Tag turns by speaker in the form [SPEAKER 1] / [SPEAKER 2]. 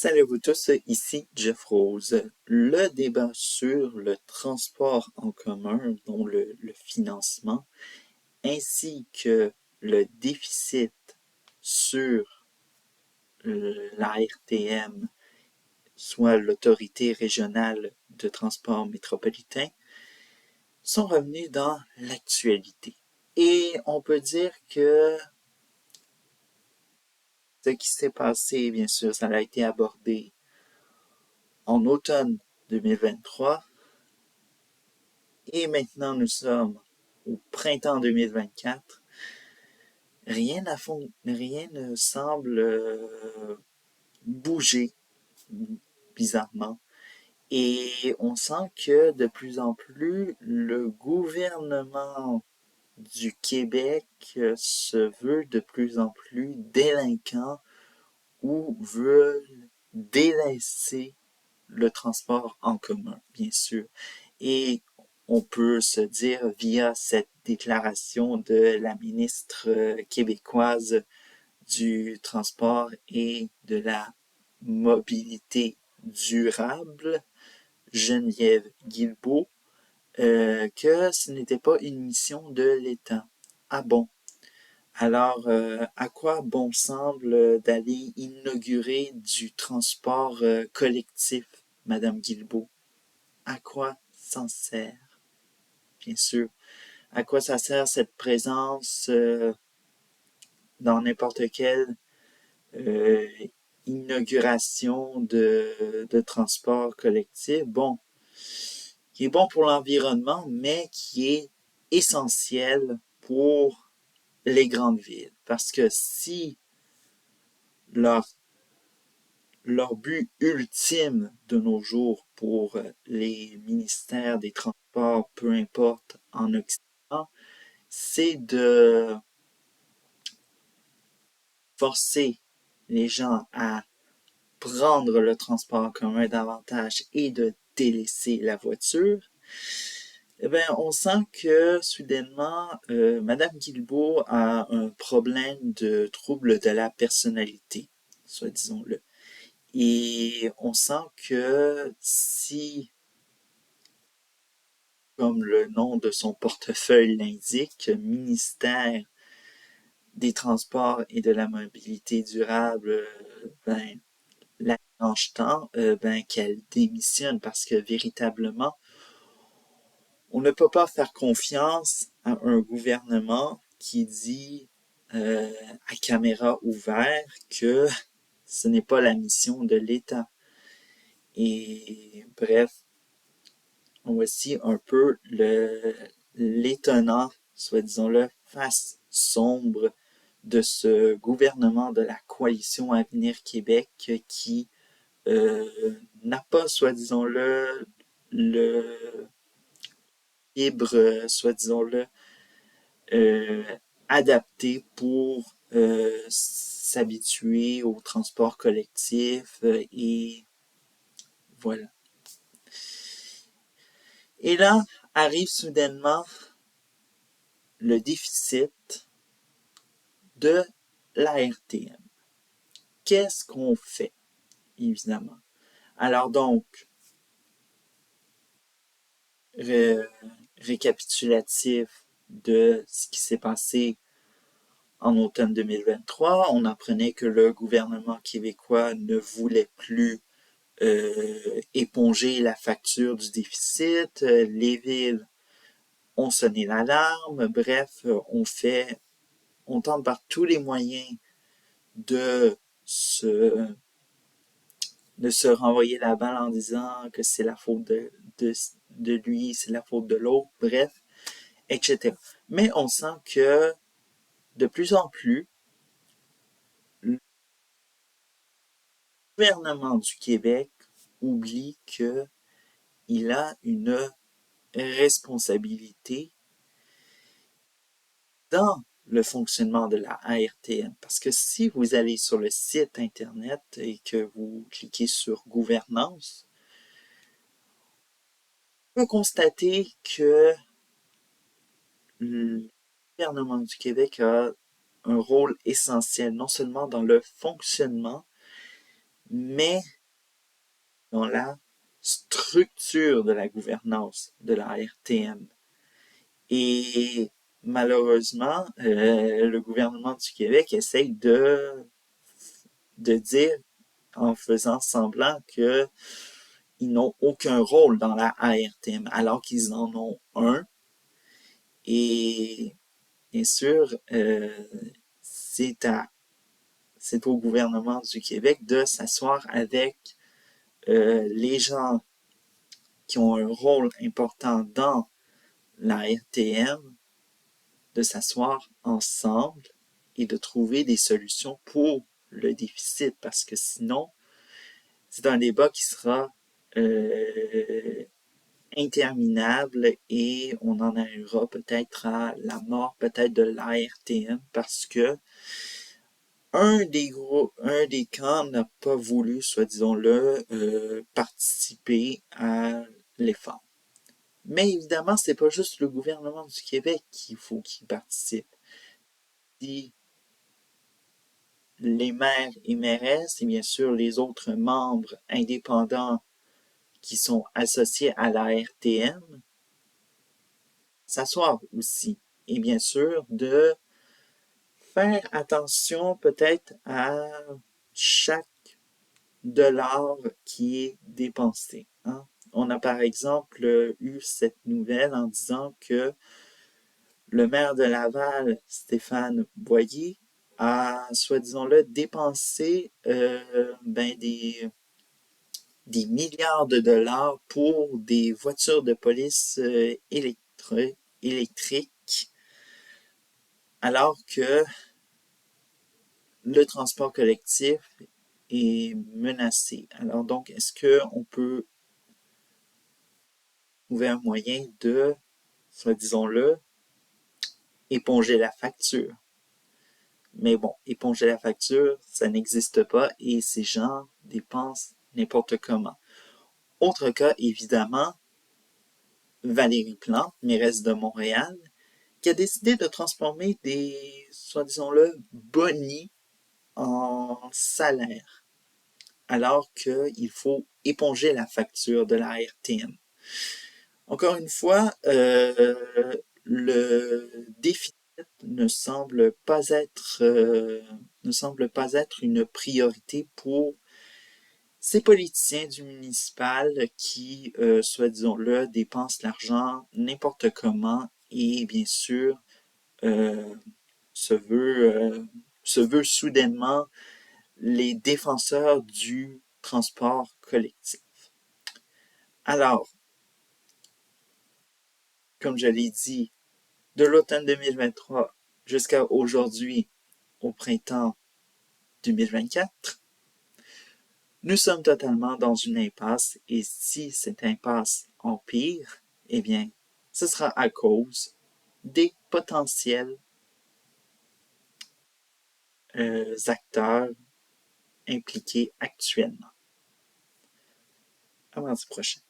[SPEAKER 1] Salut à vous tous, ici Jeff Rose. Le débat sur le transport en commun, dont le financement, ainsi que le déficit sur l'ARTM, soit l'autorité régionale de transport métropolitain, sont revenus dans l'actualité. Et on peut dire que ce qui s'est passé, bien sûr, ça a été abordé en automne 2023. Et maintenant, nous sommes au printemps 2024. Rien ne semble bouger bizarrement. Et on sent que de plus en plus, le gouvernement du Québec se veut de plus en plus délinquant ou veut délaisser le transport en commun, bien sûr. Et on peut se dire via cette déclaration de la ministre québécoise du transport et de la mobilité durable, Geneviève Guilbeault, que ce n'était pas une mission de l'État. Ah bon? Alors, à quoi bon semble d'aller inaugurer du transport collectif, Madame Guilbeault? À quoi s'en sert, bien sûr? À quoi ça sert cette présence dans n'importe quelle euh, inauguration de transport collectif? Bon, qui est bon pour l'environnement, mais qui est essentiel pour les grandes villes. Parce que si leur, leur but ultime de nos jours pour les ministères des Transports, peu importe, en Occident, c'est de forcer les gens à prendre le transport en commun davantage et de délaisser la voiture, eh bien, on sent que soudainement, Madame Guilbeault a un problème de trouble de la personnalité, soit disons-le. Et on sent que si, comme le nom de son portefeuille l'indique, ministère des Transports et de la mobilité durable, ben, la dérange tant, ben, qu'elle démissionne parce que véritablement, on ne peut pas faire confiance à un gouvernement qui dit à caméra ouverte que ce n'est pas la mission de l'État. Et bref, voici un peu l'étonnant, soit disons-le, face sombre de ce gouvernement de la coalition Avenir Québec qui n'a pas, soit disons-le, le fibre, soit disons-le, euh, adapté pour s'habituer au transport collectif et voilà. Et là arrive soudainement le déficit de l'ARTM. Qu'est-ce qu'on fait, évidemment? Alors donc, ré récapitulatif de ce qui s'est passé en automne 2023, on apprenait que le gouvernement québécois ne voulait plus éponger la facture du déficit, les villes ont sonné l'alarme, bref, on tente par tous les moyens de se, de se renvoyer la balle en disant que c'est la faute de lui, c'est la faute de l'autre, bref, etc. Mais on sent que de plus en plus, le gouvernement du Québec oublie qu'il a une responsabilité dans le fonctionnement de la ARTM. Parce que si vous allez sur le site Internet et que vous cliquez sur Gouvernance, on peut constater que le gouvernement du Québec a un rôle essentiel, non seulement dans le fonctionnement, mais dans la structure de la gouvernance de la RTM. Et malheureusement, le gouvernement du Québec essaye de dire, en faisant semblant que ils n'ont aucun rôle dans la ARTM, alors qu'ils en ont un. Et bien sûr, c'est à c'est au gouvernement du Québec de s'asseoir avec les gens qui ont un rôle important dans la RTM, de s'asseoir ensemble et de trouver des solutions pour le déficit, parce que sinon, c'est un débat qui sera interminable et on en arrivera peut-être à la mort peut-être de l'ARTM parce que un des camps n'a pas voulu, soit disons-le, participer à l'effort. Mais évidemment, c'est pas juste le gouvernement du Québec qu'il faut qu'il participe. Si les maires et mairesses et bien sûr les autres membres indépendants qui sont associés à la RTM s'asseoir aussi. Et bien sûr, de faire attention peut-être à chaque dollar qui est dépensé. Hein. On a par exemple eu cette nouvelle en disant que le maire de Laval, Stéphane Boyer, a, soi-disant-le, dépensé des milliards de dollars pour des voitures de police électriques, alors que le transport collectif est menacé. Alors donc, est-ce qu'on peut trouver un moyen de, soit disons-le, éponger la facture? Mais bon, éponger la facture, ça n'existe pas et ces gens dépensent n'importe comment. Autre cas, évidemment, Valérie Plante, mairesse de Montréal, qui a décidé de transformer des, soit disons-le, bonnies en salaire, alors qu'il faut éponger la facture de la RTM. Encore une fois, le déficit ne semble pas être une priorité pour ces politiciens du municipal qui, soit disons-le, dépensent l'argent n'importe comment et bien sûr euh, se veut se veut soudainement les défenseurs du transport collectif. Alors, comme je l'ai dit, de l'automne 2023 jusqu'à aujourd'hui, au printemps 2024, nous sommes totalement dans une impasse et si cette impasse empire, eh bien, ce sera à cause des potentiels acteurs impliqués actuellement. À mardi prochain.